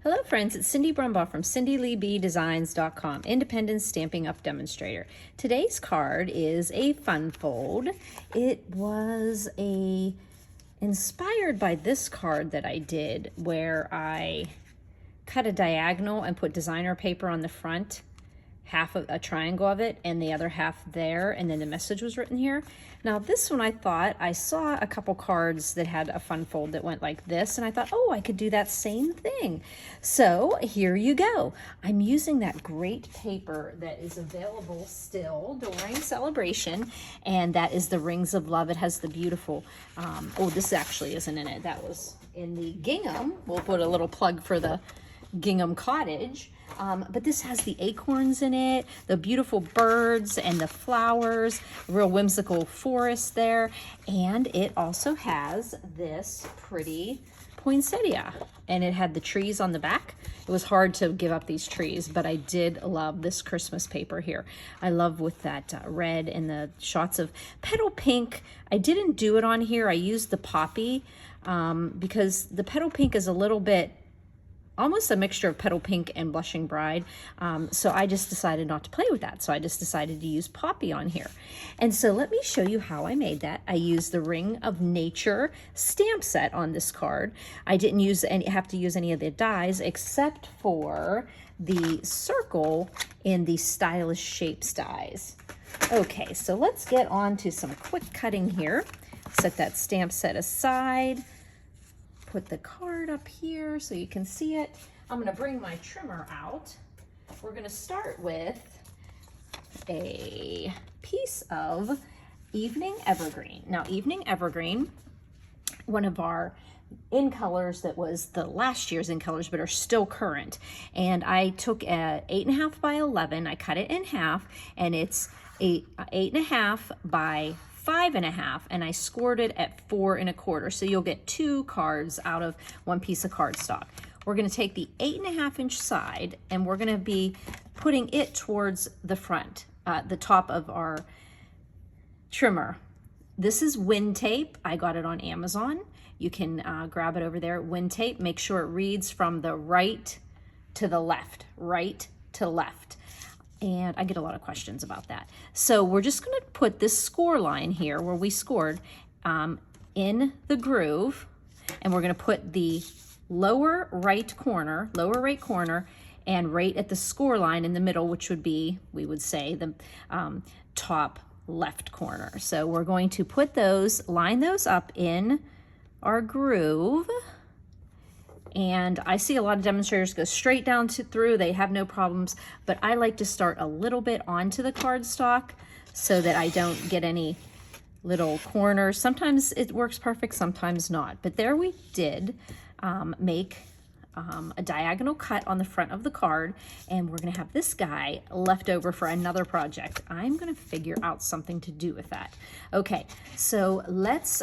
Hello friends, it's Cindy Brumbaugh from CindyLeeBDesigns.com, independent Stampin' Up! Demonstrator. Today's card is a fun fold. It was inspired by this card that I did where I cut a diagonal and put designer paper on the front, half of a triangle of it and the other half there, and then the message was written here. Now this one, I saw a couple cards that had a fun fold that went like this, and I thought, oh, I could do that same thing. So here you go. I'm using that great paper that is available still during celebration, and that is the Rings of Love. It has the beautiful, oh, this actually isn't in it. That was in the gingham. We'll put a little plug for the gingham cottage. But this has the acorns in it, the beautiful birds and the flowers, real whimsical forest there. And it also has this pretty poinsettia, and it had the trees on the back. It was hard to give up these trees, but I did love this Christmas paper here. I love with that red and the shots of petal pink. I didn't do it on here. I used the poppy because the petal pink is a little bit almost a mixture of petal pink and blushing bride. So I just decided not to play with that. So I just decided to use poppy on here. And so let me show you how I made that. I used the Ring of Nature stamp set on this card. I didn't have to use any of the dies except for the circle in the stylish shapes dies. Okay, so let's get on to some quick cutting here. Set that stamp set aside. Put the card up here so you can see it. I'm gonna bring my trimmer out. We're gonna start with a piece of Evening Evergreen. Now, Evening Evergreen, one of our in colors that was the last year's in colors but are still current. And I took a 8.5 by 11, I cut it in half, and it's 8.5 by 5.5, and I scored it at 4 1/4. So you'll get 2 cards out of one piece of cardstock. We're going to take the 8.5 inch side, and we're going to be putting it towards the front, the top of our trimmer. This is wind tape. I got it on Amazon. You can grab it over there. Wind tape. Make sure it reads from the right to the left, right to left. And I get a lot of questions about that. So we're just going to put this score line here where we scored in the groove, and we're going to put the lower right corner, and right at the score line in the middle, which would be, we would say, the top left corner. So we're going to put those, line those up in our groove. And I see a lot of demonstrators go straight down through, they have no problems, but I like to start a little bit onto the cardstock so that I don't get any little corners. Sometimes it works perfect, sometimes not. But there we did make a diagonal cut on the front of the card, and we're gonna have this guy left over for another project. I'm gonna figure out something to do with that. Okay, so let's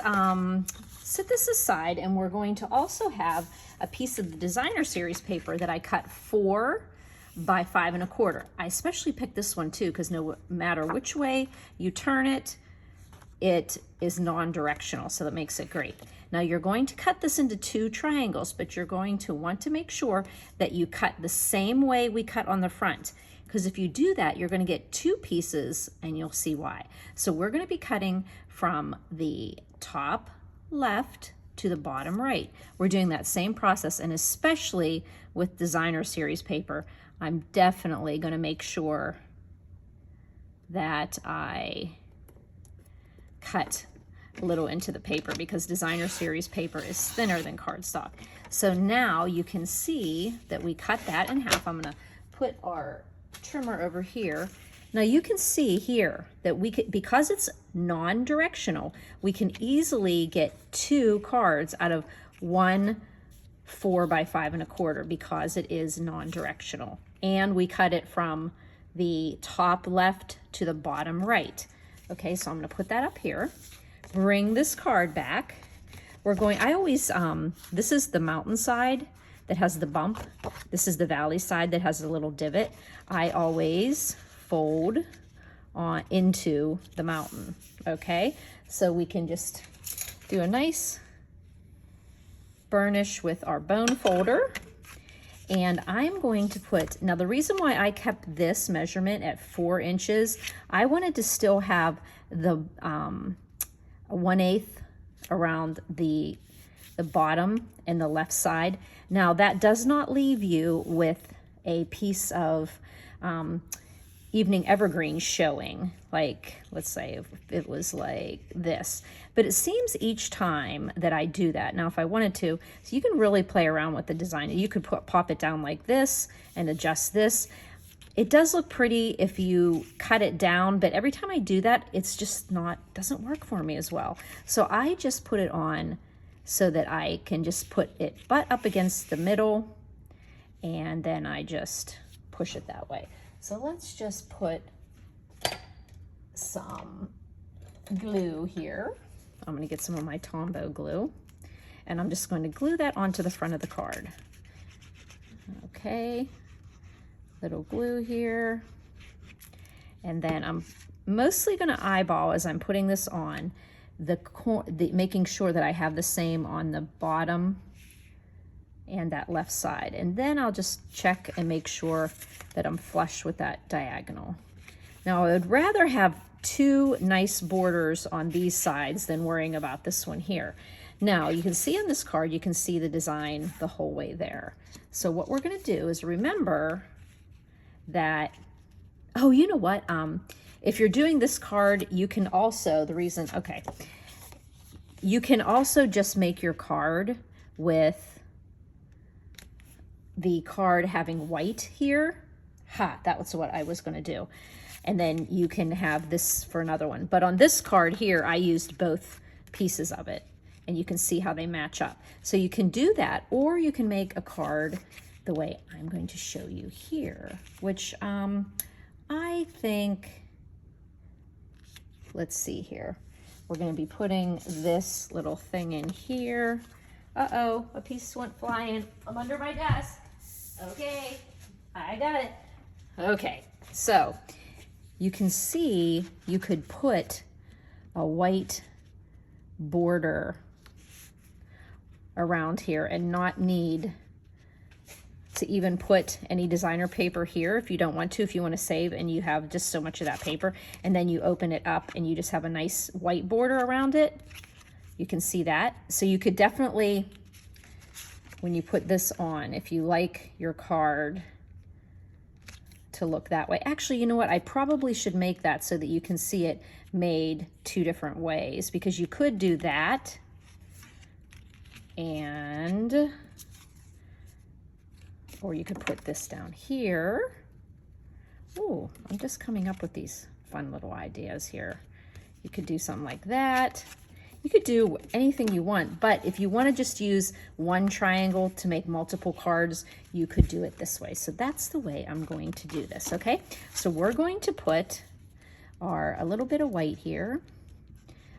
set this aside, and we're going to also have a piece of the designer series paper that I cut 4 by 5 1/4. I especially picked this one too because no matter which way you turn it, it is non-directional, so that makes it great. Now you're going to cut this into 2 triangles, but you're going to want to make sure that you cut the same way we cut on the front, because if you do that, you're going to get 2 pieces, and you'll see why. So we're going to be cutting from the top left to the bottom right. We're doing that same process, and especially with designer series paper, I'm definitely going to make sure that I cut a little into the paper because designer series paper is thinner than cardstock. So now you can see that we cut that in half. I'm going to put our trimmer over here. Now you can see here that we could, because it's non-directional, we can easily get 2 cards out of one 4 by 5 1/4 because it is non-directional. And we cut it from the top left to the bottom right. Okay, so I'm gonna put that up here. Bring this card back. We're going, I always, this is the mountain side that has the bump. This is the valley side that has a little divot. I always fold on into the mountain. Okay, so we can just do a nice burnish with our bone folder, And I'm going to put, now the reason why I kept this measurement at 4 inches, I wanted to still have the 1/8 around the bottom and the left side. Now that does not leave you with a piece of evening evergreen showing, like let's say if it was like this, but it seems each time that I do that, now if I wanted to, so you can really play around with the design. You could pop it down like this and adjust this. It does look pretty if you cut it down, but every time I do that, it's just doesn't work for me as well. So I just put it on so that I can just put it butt up against the middle, and then I just push it that way. So let's just put some glue here. I'm going to get some of my Tombow glue, and I'm just going to glue that onto the front of the card. Okay, little glue here. And then I'm mostly going to eyeball as I'm putting this on, making sure that I have the same on the bottom and that left side. And then I'll just check and make sure that I'm flush with that diagonal. Now I would rather have 2 nice borders on these sides than worrying about this one here. Now you can see on this card, you can see the design the whole way there. So what we're gonna do is remember that, oh, you know what? If you're doing this card, you can also, you can also just make your card with the card having white here. That was what I was going to do. And then you can have this for another one. But on this card here, I used both pieces of it, and you can see how they match up. So you can do that, or you can make a card the way I'm going to show you here, which I think, let's see here. We're going to be putting this little thing in here. Uh-oh, a piece went flying. I'm under my desk. Okay, I got it. Okay, so you can see you could put a white border around here and not need to even put any designer paper here if you don't want to, if you want to save and you have just so much of that paper, and then you open it up and you just have a nice white border around it. You can see that. So you could definitely, when you put this on, if you like your card to look that way. Actually, you know what? I probably should make that so that you can see it made 2 different ways, because you could do that and, or you could put this down here. Oh, I'm just coming up with these fun little ideas here. You could do something like that. You could do anything you want, but if you want to just use one triangle to make multiple cards, you could do it this way. So that's the way I'm going to do this, okay? So we're going to put a little bit of white here,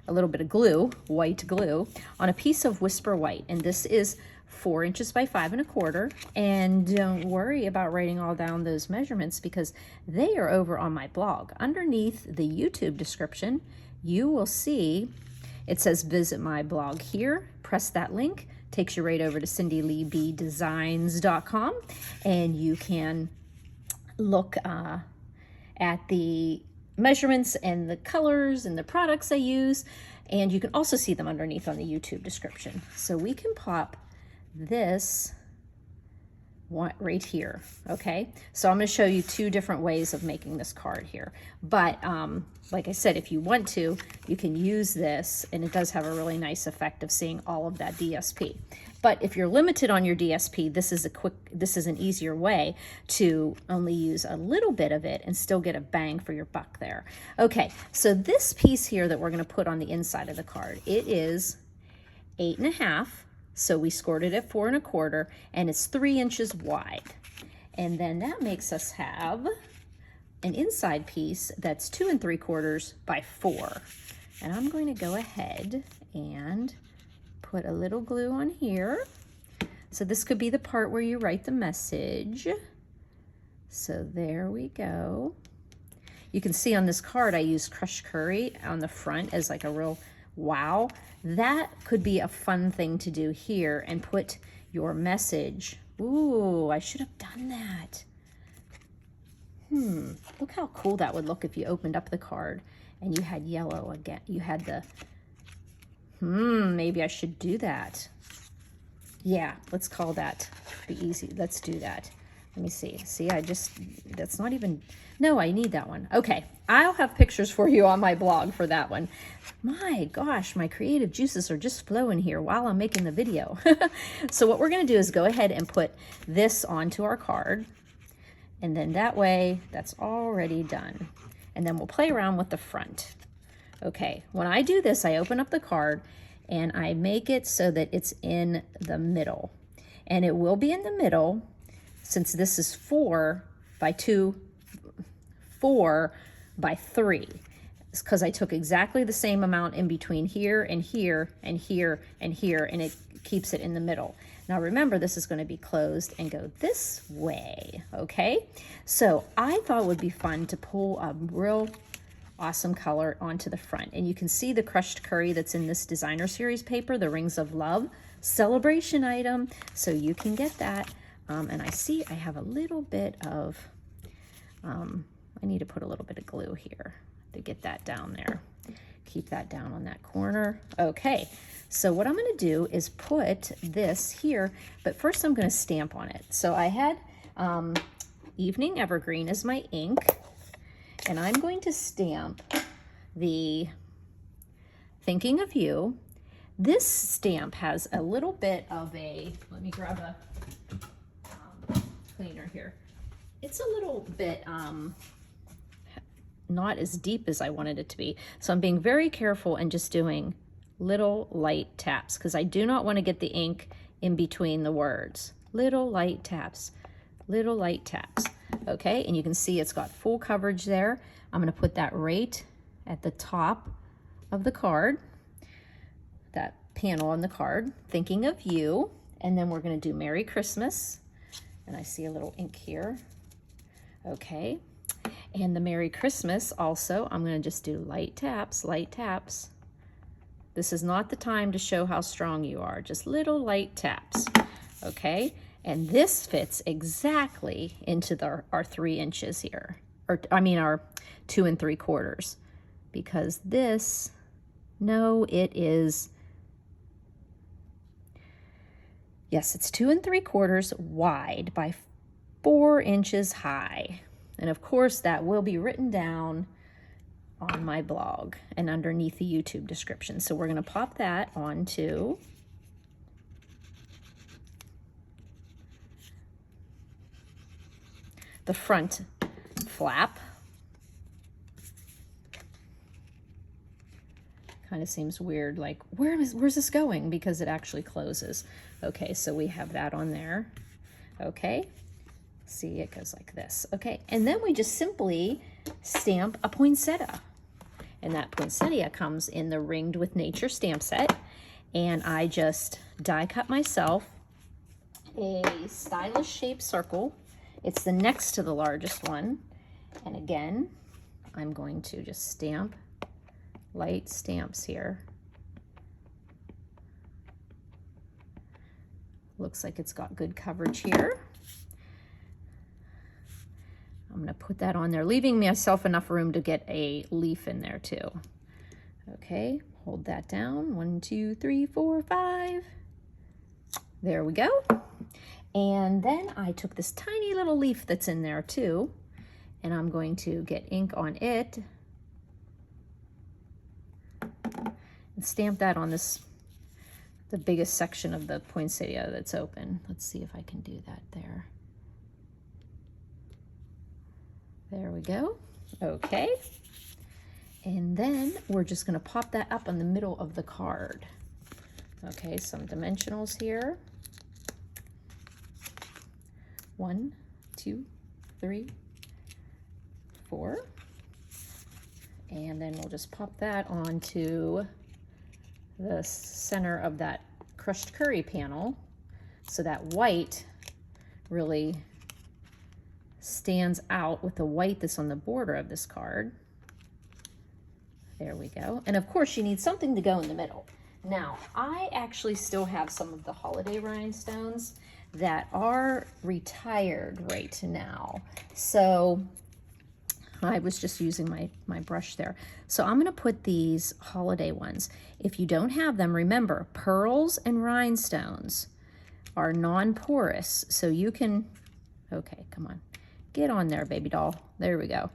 a little bit of glue, white glue, on a piece of Whisper White, and this is 4 inches by 5 1/4. And don't worry about writing all down those measurements, because they are over on my blog. Underneath the YouTube description, you will see it says visit my blog here. Press that link, takes you right over to cindyleebdesigns.com, and you can look at the measurements and the colors and the products I use, and you can also see them underneath on the YouTube description. So we can pop this one right here, okay? So I'm going to show you 2 different ways of making this card here. But like I said, if you want to, you can use this, and it does have a really nice effect of seeing all of that DSP. But if you're limited on your DSP, this is an easier way to only use a little bit of it and still get a bang for your buck there. Okay, so this piece here that we're going to put on the inside of the card, it is 8 1/2. So we scored it at 4 1/4, and it's 3 inches wide. And then that makes us have an inside piece that's 2 3/4 by 4. And I'm going to go ahead and put a little glue on here. So this could be the part where you write the message. So there we go. You can see on this card I use crushed curry on the front as like a real wow. That could be a fun thing to do here, and put your message Ooh, I should have done that. Look how cool that would look if you opened up the card and you had yellow again. You had the, maybe I should do that. Yeah, let's call that the easy. Let's do that. Let me see. See, that's not even, no, I need that one. Okay, I'll have pictures for you on my blog for that one. My gosh, my creative juices are just flowing here while I'm making the video. So what we're gonna do is go ahead and put this onto our card. And then that way, that's already done. And then we'll play around with the front. Okay, when I do this, I open up the card and I make it so that it's in the middle. And it will be in the middle since this is 4 by 2, 4 by 3. It's because I took exactly the same amount in between here and here and here and here, and it keeps it in the middle. Now remember, this is going to be closed and go this way, okay? So I thought it would be fun to pull a real awesome color onto the front. And you can see the crushed curry that's in this designer series paper, the Rings of Love celebration item. So you can get that. And I see I have a little bit of, I need to put a little bit of glue here to get that down there. Keep that down on that corner. Okay, so what I'm gonna do is put this here, but first I'm gonna stamp on it. So I had Evening Evergreen as my ink, and I'm going to stamp the Thinking of You. This stamp has a little bit of a, let me grab a cleaner here. It's a little bit not as deep as I wanted it to be. So I'm being very careful and just doing little light taps because I do not want to get the ink in between the words. Little light taps, little light taps. Okay, and you can see it's got full coverage there. I'm going to put that right at the top of the card, that panel on the card, Thinking of You. And then we're going to do Merry Christmas. And I see a little ink here. Okay. And the Merry Christmas also, I'm going to just do light taps, light taps. This is not the time to show how strong you are, just little light taps. Okay. And this fits exactly into our 3 inches here, or I mean our 2 3/4, because this, no, it is, yes, it's 2 3/4 wide by 4 inches high. And of course that will be written down on my blog and underneath the YouTube description. So we're going to pop that onto the front flap. Kind of seems weird, like where's this going? Because it actually closes. Okay, so we have that on there. Okay, see, it goes like this. Okay, and then we just simply stamp a poinsettia. And that poinsettia comes in the Ringed with Nature stamp set. And I just die cut myself a stylish shaped circle. It's the next to the largest one. And again, I'm going to just stamp light stamps here. Looks like it's got good coverage here. I'm going to put that on there, leaving myself enough room to get a leaf in there too. Okay, hold that down. 1, 2, 3, 4, 5. There we go. And then I took this tiny little leaf that's in there too, and I'm going to get ink on it and stamp that on this, the biggest section of the poinsettia that's open. Let's see if I can do that there. There we go. Okay. And then we're just going to pop that up on the middle of the card. Okay, some dimensionals here. 1, 2, 3, 4. And then we'll just pop that onto the center of that crushed curry panel so that white really stands out with the white that's on the border of this card. There we go. And of course you need something to go in the middle. Now, I actually still have some of the holiday rhinestones that are retired right now. So I was just using my brush there. So I'm gonna put these holiday ones. If you don't have them, remember, pearls and rhinestones are non-porous, so you can, okay, come on, get on there, baby doll. There we go.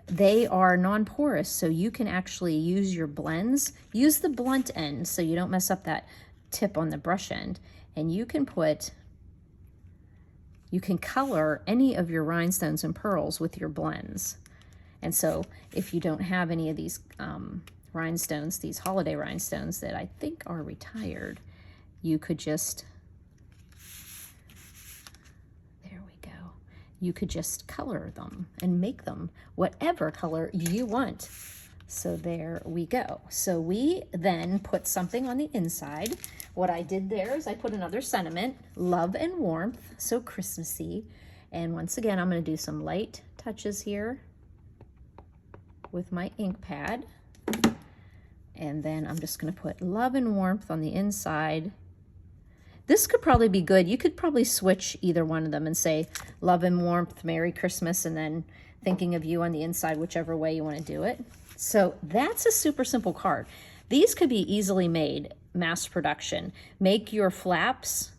They are non-porous, so you can actually use your blends. Use the blunt end so you don't mess up that tip on the brush end. And you can color any of your rhinestones and pearls with your blends. And so if you don't have any of these rhinestones, these holiday rhinestones that I think are retired, you could just, you could just color them and make them whatever color you want. So there we go. So we then put something on the inside. What I did there is I put another sentiment, love and warmth, so Christmassy. And once again, I'm going to do some light touches here with my ink pad. And then I'm just going to put love and warmth on the inside. This could probably be good. You could probably switch either one of them and say love and warmth, Merry Christmas, and then thinking of you on the inside, whichever way you want to do it. So that's a super simple card. These could be easily made, mass production. Make your flaps,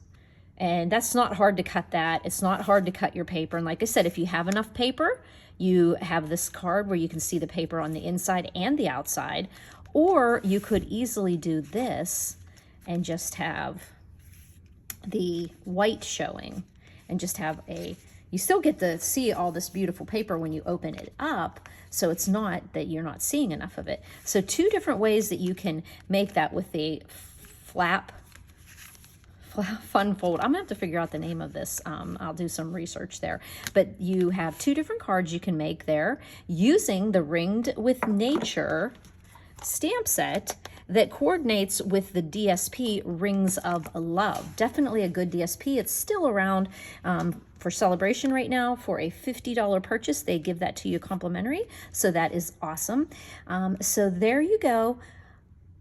and that's not hard to cut that. It's not hard to cut your paper. And like I said, if you have enough paper, you have this card where you can see the paper on the inside and the outside, or you could easily do this and just have the white showing and just have you still get to see all this beautiful paper when you open it up, so it's not that you're not seeing enough of it. So two different ways that you can make that with the fun fold. I'm gonna have to figure out the name of this. I'll do some research there. But you have two different cards you can make there using the Ringed with Nature stamp set that coordinates with the DSP Rings of Love. Definitely a good DSP. It's still around for celebration right now. For a $50 purchase, they give that to you complimentary. So that is awesome. So there you go.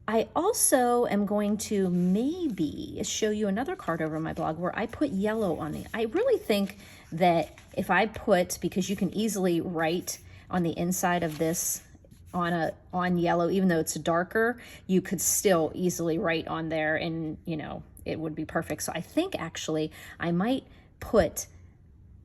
I also am going to maybe show you another card over my blog where I put yellow on it. I really think that if I put, because you can easily write on the inside of this on yellow, even though it's darker, you could still easily write on there, and it would be perfect. So I think actually I might put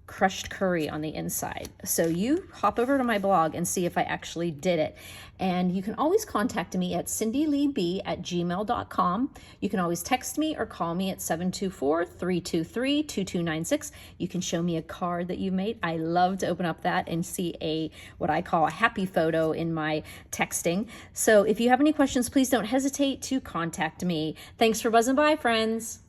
crushed curry on the inside. So you hop over to my blog and see if I actually did it. And you can always contact me at cindyleeb@gmail.com. You can always text me or call me at 724-323-2296. You can show me a card that you made. I love to open up that and see what I call a happy photo in my texting. So if you have any questions, please don't hesitate to contact me. Thanks for buzzing by, friends.